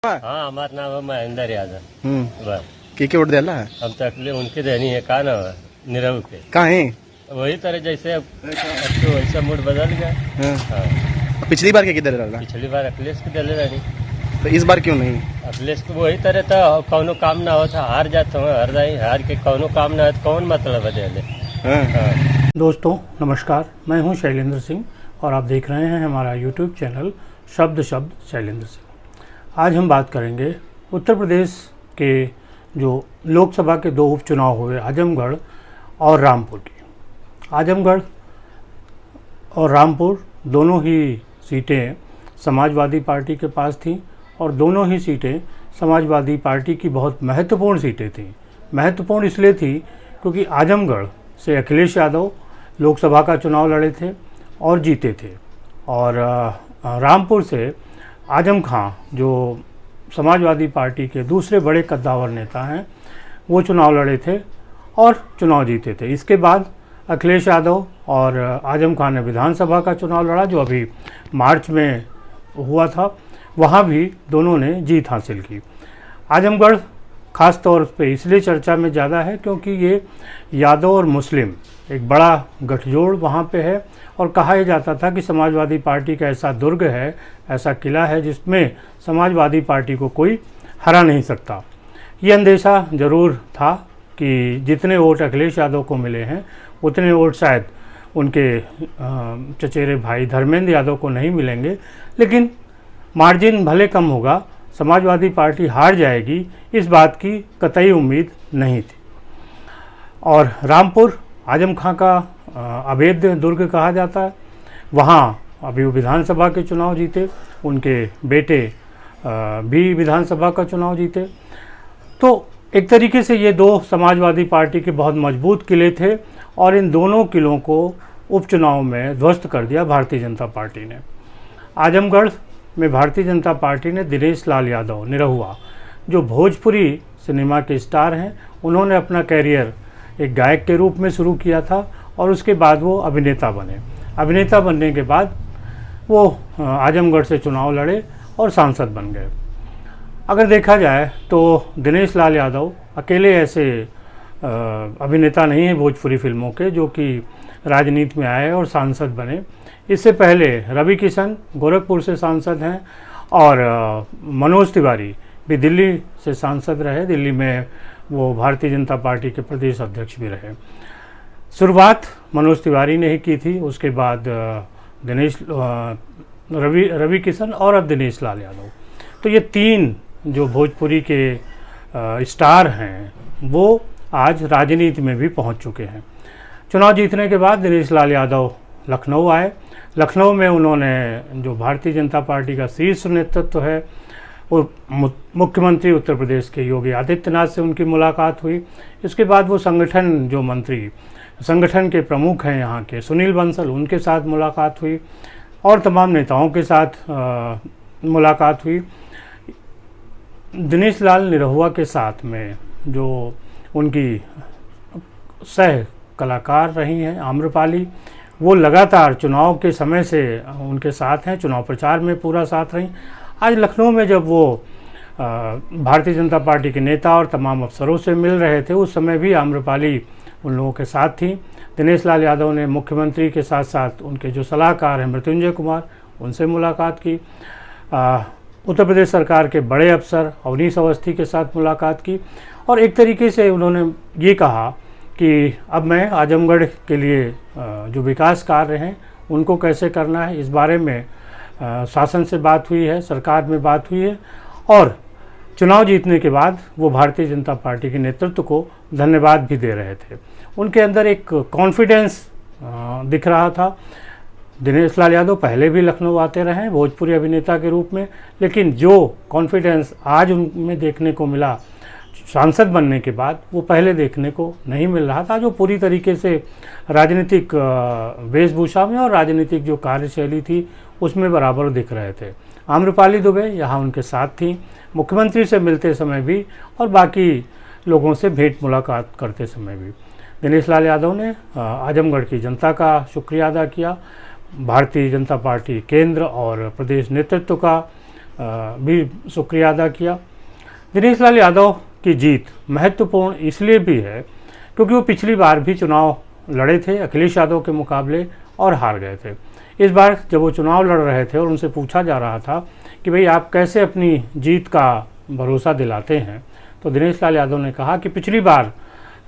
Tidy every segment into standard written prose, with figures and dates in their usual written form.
हाँ हमारा नाम है महेंद्र यादव। बस के वोट दिला हम तकलीफ उनकी देनी है का ना निरहू के कहाँ है? वही तरह जैसे अब तो वैसा मूड बदल गया। हाँ। पिछली बार क्या किधर डाला? पिछली बार अखिलेश की दले रही, तो इस बार क्यों नहीं? अखिलेश को वही तरह था, कौनो काम ना होता हार जाता हूँ, हर जाई हार के कौनो काम ना हो तो कौन मतलब है दे। हाँ। दोस्तों नमस्कार, मैं हूं शैलेंद्र सिंह और आप देख रहे हैं हमारा यूट्यूब चैनल शब्द शैलेंद्र सिंह। आज हम बात करेंगे उत्तर प्रदेश के जो लोकसभा के दो उपचुनाव हुए, आजमगढ़ और रामपुर की। आजमगढ़ और रामपुर दोनों ही सीटें समाजवादी पार्टी के पास थीं और दोनों ही सीटें समाजवादी पार्टी की बहुत महत्वपूर्ण सीटें थीं। महत्वपूर्ण इसलिए थी क्योंकि आजमगढ़ से अखिलेश यादव लोकसभा का चुनाव लड़े थे और जीते थे, और रामपुर से आजम खां जो समाजवादी पार्टी के दूसरे बड़े कद्दावर नेता हैं वो चुनाव लड़े थे और चुनाव जीते थे। इसके बाद अखिलेश यादव और आजम खां ने विधानसभा का चुनाव लड़ा जो अभी मार्च में हुआ था, वहाँ भी दोनों ने जीत हासिल की। आजमगढ़ ख़ास तौर पे इसलिए चर्चा में ज़्यादा है क्योंकि ये यादव और मुस्लिम एक बड़ा गठजोड़ वहाँ पे है, और कहा यह जाता था कि समाजवादी पार्टी का ऐसा दुर्ग है, ऐसा किला है जिसमें समाजवादी पार्टी को कोई हरा नहीं सकता। ये अंदेशा ज़रूर था कि जितने वोट अखिलेश यादव को मिले हैं उतने वोट शायद उनके चचेरे भाई धर्मेंद्र यादव को नहीं मिलेंगे, लेकिन मार्जिन भले कम होगा, समाजवादी पार्टी हार जाएगी इस बात की कतई उम्मीद नहीं थी। और रामपुर आजम खां का अवैध दुर्ग कहा जाता है, वहाँ अभी वो विधानसभा के चुनाव जीते, उनके बेटे भी विधानसभा का चुनाव जीते। तो एक तरीके से ये दो समाजवादी पार्टी के बहुत मजबूत किले थे और इन दोनों किलों को उपचुनाव में ध्वस्त कर दिया भारतीय जनता पार्टी ने। आजमगढ़ में भारतीय जनता पार्टी ने दिनेश लाल यादव निरहुआ जो भोजपुरी सिनेमा के स्टार हैं, उन्होंने अपना कैरियर एक गायक के रूप में शुरू किया था और उसके बाद वो अभिनेता बने। अभिनेता बनने के बाद वो आजमगढ़ से चुनाव लड़े और सांसद बन गए। अगर देखा जाए तो दिनेश लाल यादव अकेले ऐसे अभिनेता नहीं हैं भोजपुरी फिल्मों के जो कि राजनीति में आए और सांसद बने। इससे पहले रवि किशन गोरखपुर से सांसद हैं और मनोज तिवारी भी दिल्ली से सांसद रहे, दिल्ली में वो भारतीय जनता पार्टी के प्रदेश अध्यक्ष भी रहे। शुरुआत मनोज तिवारी ने ही की थी, उसके बाद रवि किशन और अब दिनेश लाल यादव। तो ये तीन जो भोजपुरी के स्टार हैं वो आज राजनीति में भी पहुंच चुके हैं। चुनाव जीतने के बाद दिनेश लाल यादव लखनऊ आए। लखनऊ में उन्होंने जो भारतीय जनता पार्टी का शीर्ष नेतृत्व है वो मुख्यमंत्री उत्तर प्रदेश के योगी आदित्यनाथ से उनकी मुलाकात हुई। इसके बाद वो संगठन जो मंत्री संगठन के प्रमुख हैं यहाँ के सुनील बंसल, उनके साथ मुलाकात हुई और तमाम नेताओं के साथ मुलाकात हुई। दिनेश लाल निरहुआ के साथ में जो उनकी सह कलाकार रही हैं आम्रपाली, वो लगातार चुनाव के समय से उनके साथ हैं, चुनाव प्रचार में पूरा साथ रहीं। आज लखनऊ में जब वो भारतीय जनता पार्टी के नेता और तमाम अफसरों से मिल रहे थे, उस समय भी आम्रपाली उन लोगों के साथ थी। दिनेश लाल यादव ने मुख्यमंत्री के साथ साथ उनके जो सलाहकार हैं मृत्युंजय कुमार, उनसे मुलाकात की। उत्तर प्रदेश सरकार के बड़े अफसर अवनीश अवस्थी के साथ मुलाकात की और एक तरीके से उन्होंने ये कहा कि अब मैं आजमगढ़ के लिए जो विकास कार्य हैं उनको कैसे करना है इस बारे में शासन से बात हुई है, सरकार में बात हुई है, और चुनाव जीतने के बाद वो भारतीय जनता पार्टी के नेतृत्व को धन्यवाद भी दे रहे थे। उनके अंदर एक कॉन्फिडेंस दिख रहा था। दिनेश लाल यादव पहले भी लखनऊ आते रहे हैं भोजपुरी अभिनेता के रूप में, लेकिन जो कॉन्फिडेंस आज उनमें देखने को मिला सांसद बनने के बाद वो पहले देखने को नहीं मिल रहा था। जो पूरी तरीके से राजनीतिक वेशभूषा में और राजनीतिक जो कार्यशैली थी उसमें बराबर दिख रहे थे। आम्रपाली दुबे यहाँ उनके साथ थी, मुख्यमंत्री से मिलते समय भी और बाकी लोगों से भेंट मुलाकात करते समय भी। दिनेश लाल यादव ने आजमगढ़ की जनता का शुक्रिया अदा किया, भारतीय जनता पार्टी केंद्र और प्रदेश नेतृत्व का भी शुक्रिया अदा किया। दिनेश लाल यादव की जीत महत्वपूर्ण इसलिए भी है क्योंकि वो पिछली बार भी चुनाव लड़े थे अखिलेश यादव के मुकाबले और हार गए थे। इस बार जब वो चुनाव लड़ रहे थे और उनसे पूछा जा रहा था कि भाई आप कैसे अपनी जीत का भरोसा दिलाते हैं, तो दिनेश लाल यादव ने कहा कि पिछली बार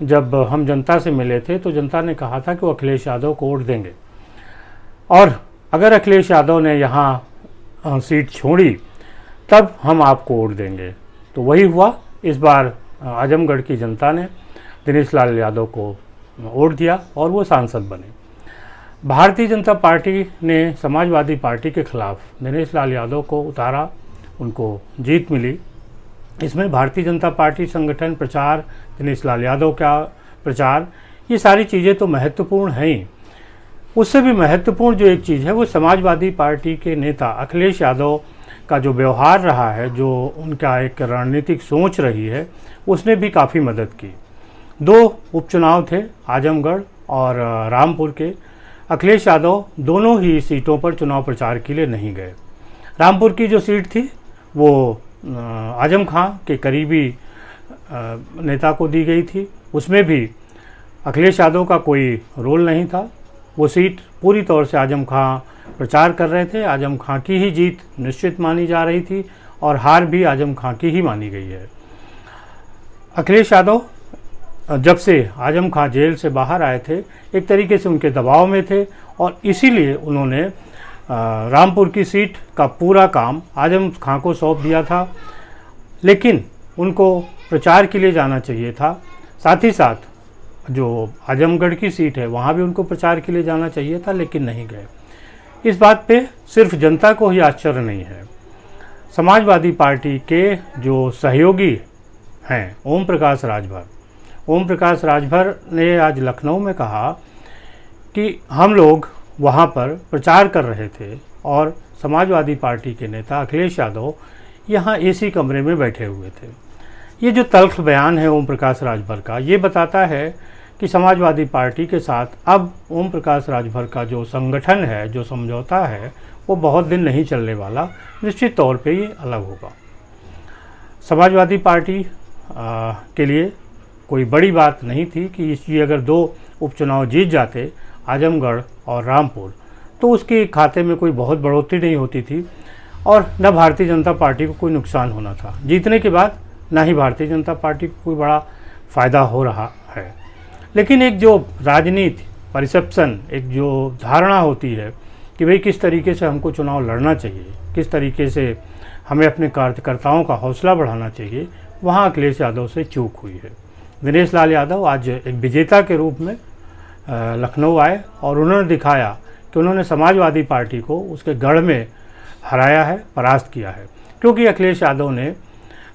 जब हम जनता से मिले थे तो जनता ने कहा था कि वो अखिलेश यादव को वोट देंगे और अगर अखिलेश यादव ने यहाँ सीट छोड़ी तब हम आपको वोट देंगे। तो वही हुआ। इस बार आजमगढ़ की जनता ने दिनेश लाल यादव को वोट दिया और वो सांसद बने। भारतीय जनता पार्टी ने समाजवादी पार्टी के खिलाफ दिनेश लाल यादव को उतारा, उनको जीत मिली। इसमें भारतीय जनता पार्टी संगठन प्रचार, दिनेश लाल यादव का प्रचार, ये सारी चीज़ें तो महत्वपूर्ण हैं ही। उससे भी महत्वपूर्ण जो एक चीज़ है वो समाजवादी पार्टी के नेता अखिलेश यादव का जो व्यवहार रहा है, जो उनका एक रणनीतिक सोच रही है, उसने भी काफ़ी मदद की। 2 उपचुनाव थे आजमगढ़ और रामपुर के। अखिलेश यादव दोनों ही सीटों पर चुनाव प्रचार के लिए नहीं गए। रामपुर की जो सीट थी वो आजम खां के करीबी नेता को दी गई थी, उसमें भी अखिलेश यादव का कोई रोल नहीं था। वो सीट पूरी तौर से आजम खां प्रचार कर रहे थे। आजम खां की ही जीत निश्चित मानी जा रही थी और हार भी आजम खां की ही मानी गई है। अखिलेश यादव जब से आजम खां जेल से बाहर आए थे एक तरीके से उनके दबाव में थे और इसीलिए उन्होंने रामपुर की सीट का पूरा काम आजम खां को सौंप दिया था। लेकिन उनको प्रचार के लिए जाना चाहिए था, साथ ही साथ जो आजमगढ़ की सीट है वहाँ भी उनको प्रचार के लिए जाना चाहिए था, लेकिन नहीं गए। इस बात पे सिर्फ जनता को ही आश्चर्य नहीं है, समाजवादी पार्टी के जो सहयोगी हैं ओम प्रकाश राजभर ने आज लखनऊ में कहा कि हम लोग वहाँ पर प्रचार कर रहे थे और समाजवादी पार्टी के नेता अखिलेश यादव यहाँ एसी कमरे में बैठे हुए थे। ये जो तल्ख बयान है ओम प्रकाश राजभर का, ये बताता है कि समाजवादी पार्टी के साथ अब ओम प्रकाश राजभर का जो संगठन है, जो समझौता है, वो बहुत दिन नहीं चलने वाला। निश्चित तौर पे ये अलग होगा। समाजवादी पार्टी के लिए कोई बड़ी बात नहीं थी कि ये अगर 2 उपचुनाव जीत जाते आजमगढ़ और रामपुर, तो उसके खाते में कोई बहुत बढ़ोतरी नहीं होती थी और न भारतीय जनता पार्टी को कोई नुकसान होना था। जीतने के बाद ना ही भारतीय जनता पार्टी को कोई बड़ा फ़ायदा हो रहा है। लेकिन एक जो राजनीति परसेप्शन, एक जो धारणा होती है कि भाई किस तरीके से हमको चुनाव लड़ना चाहिए, किस तरीके से हमें अपने कार्यकर्ताओं का हौसला बढ़ाना चाहिए, वहाँ अखिलेश यादव से चूक हुई है। दिनेश लाल यादव आज एक विजेता के रूप में लखनऊ आए और उन्होंने दिखाया कि उन्होंने समाजवादी पार्टी को उसके गढ़ में हराया है, परास्त किया है। क्योंकि अखिलेश यादव ने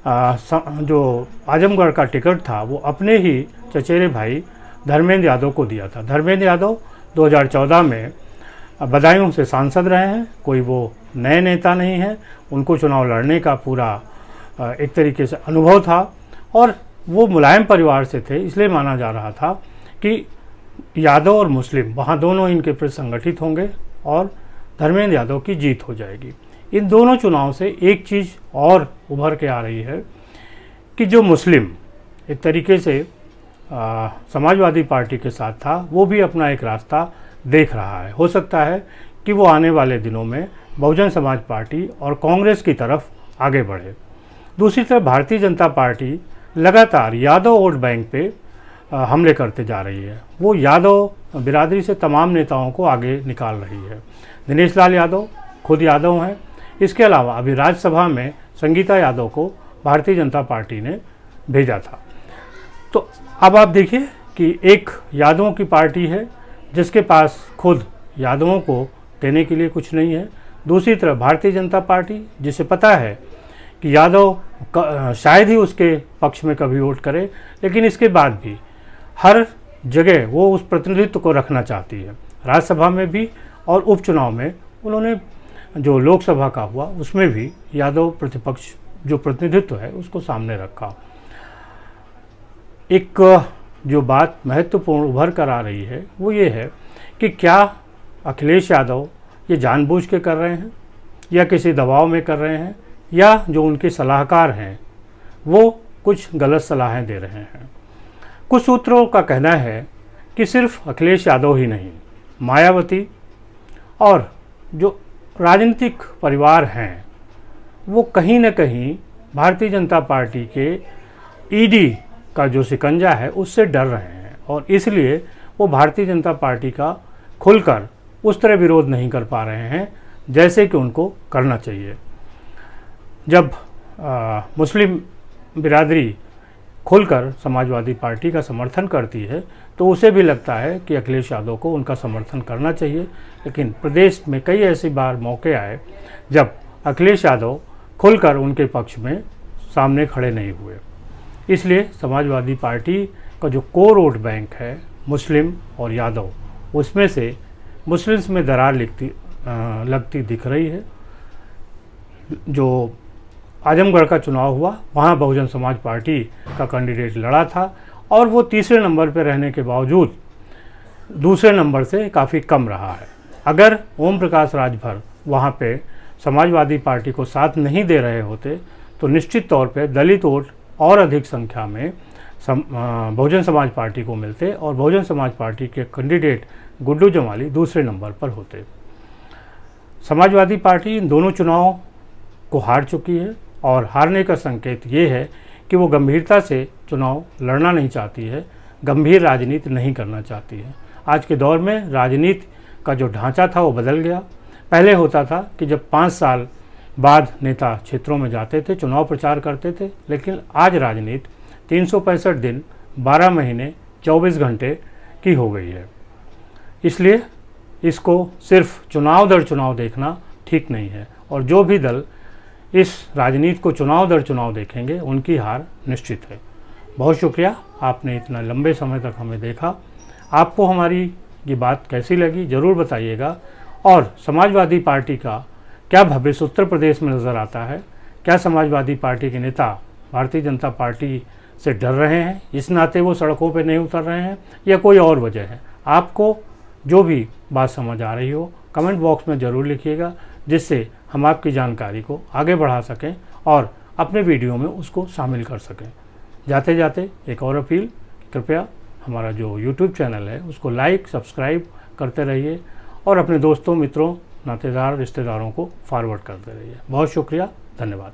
जो आजमगढ़ का टिकट था वो अपने ही चचेरे भाई धर्मेंद्र यादव को दिया था। धर्मेंद्र यादव 2014 में बदायूं से सांसद रहे हैं, कोई वो नए नेता नहीं है। उनको चुनाव लड़ने का पूरा एक तरीके से अनुभव था और वो मुलायम परिवार से थे, इसलिए माना जा रहा था कि यादव और मुस्लिम वहाँ दोनों इनके प्रति संगठित होंगे और धर्मेंद्र यादव की जीत हो जाएगी। इन दोनों चुनाव से एक चीज़ और उभर के आ रही है कि जो मुस्लिम एक तरीके से समाजवादी पार्टी के साथ था, वो भी अपना एक रास्ता देख रहा है। हो सकता है कि वो आने वाले दिनों में बहुजन समाज पार्टी और कांग्रेस की तरफ आगे बढ़े। दूसरी तरफ भारतीय जनता पार्टी लगातार यादव वोट बैंक पे हमले करते जा रही है। वो यादव बिरादरी से तमाम नेताओं को आगे निकाल रही है। दिनेश लाल यादव खुद यादव हैं। इसके अलावा अभी राज्यसभा में संगीता यादव को भारतीय जनता पार्टी ने भेजा था। तो अब आप देखिए कि एक यादवों की पार्टी है जिसके पास खुद यादवों को देने के लिए कुछ नहीं है। दूसरी तरफ भारतीय जनता पार्टी जिसे पता है कि यादव शायद ही उसके पक्ष में कभी वोट करे, लेकिन इसके बाद भी हर जगह वो उस प्रतिनिधित्व को रखना चाहती है। राज्यसभा में भी और उपचुनाव में उन्होंने जो लोकसभा का हुआ उसमें भी यादव प्रतिपक्ष जो प्रतिनिधित्व है उसको सामने रखा। एक जो बात महत्वपूर्ण उभर कर आ रही है वो ये है कि क्या अखिलेश यादव ये जानबूझ के कर रहे हैं या किसी दबाव में कर रहे हैं या जो उनके सलाहकार हैं वो कुछ गलत सलाहें दे रहे हैं। कुछ सूत्रों का कहना है कि सिर्फ अखिलेश यादव ही नहीं, मायावती और जो राजनीतिक परिवार हैं वो कहीं न कहीं भारतीय जनता पार्टी के ईडी का जो शिकंजा है उससे डर रहे हैं और इसलिए वो भारतीय जनता पार्टी का खुलकर उस तरह विरोध नहीं कर पा रहे हैं जैसे कि उनको करना चाहिए। जब मुस्लिम बिरादरी खुलकर समाजवादी पार्टी का समर्थन करती है तो उसे भी लगता है कि अखिलेश यादव को उनका समर्थन करना चाहिए, लेकिन प्रदेश में कई ऐसी बार मौके आए जब अखिलेश यादव खुलकर उनके पक्ष में सामने खड़े नहीं हुए। इसलिए समाजवादी पार्टी का जो कोर वोट बैंक है मुस्लिम और यादव, उसमें से मुस्लिम्स में दरार लगती दिख रही है। जो आजमगढ़ का चुनाव हुआ वहाँ बहुजन समाज पार्टी का कैंडिडेट लड़ा था और वो तीसरे नंबर पर रहने के बावजूद दूसरे नंबर से काफ़ी कम रहा है। अगर ओम प्रकाश राजभर वहाँ पे समाजवादी पार्टी को साथ नहीं दे रहे होते तो निश्चित तौर पे दलित वोट और अधिक संख्या में बहुजन समाज पार्टी को मिलते और बहुजन समाज पार्टी के कैंडिडेट गुड्डू जमाली दूसरे नंबर पर होते। समाजवादी पार्टी इन दोनों चुनावों को हार चुकी है और हारने का संकेत ये है कि वो गंभीरता से चुनाव लड़ना नहीं चाहती है, गंभीर राजनीति नहीं करना चाहती है। आज के दौर में राजनीति का जो ढांचा था वो बदल गया। पहले होता था कि जब 5 साल बाद नेता क्षेत्रों में जाते थे, चुनाव प्रचार करते थे, लेकिन आज राजनीति 365 दिन 12 महीने 24 घंटे की हो गई है। इसलिए इसको सिर्फ चुनाव दर चुनाव देखना ठीक नहीं है और जो भी दल इस राजनीति को चुनाव दर चुनाव देखेंगे उनकी हार निश्चित है। बहुत शुक्रिया, आपने इतना लंबे समय तक हमें देखा। आपको हमारी ये बात कैसी लगी ज़रूर बताइएगा और समाजवादी पार्टी का क्या भविष्य उत्तर प्रदेश में नज़र आता है? क्या समाजवादी पार्टी के नेता भारतीय जनता पार्टी से डर रहे हैं, इस नाते वो सड़कों पर नहीं उतर रहे हैं, या कोई और वजह है? आपको जो भी बात समझ आ रही हो कमेंट बॉक्स में ज़रूर लिखिएगा, जिससे हम आपकी जानकारी को आगे बढ़ा सकें और अपने वीडियो में उसको शामिल कर सकें। जाते जाते एक और अपील, कृपया हमारा जो यूट्यूब चैनल है उसको लाइक सब्सक्राइब करते रहिए और अपने दोस्तों मित्रों नातेदार रिश्तेदारों को फॉरवर्ड करते रहिए। बहुत शुक्रिया, धन्यवाद।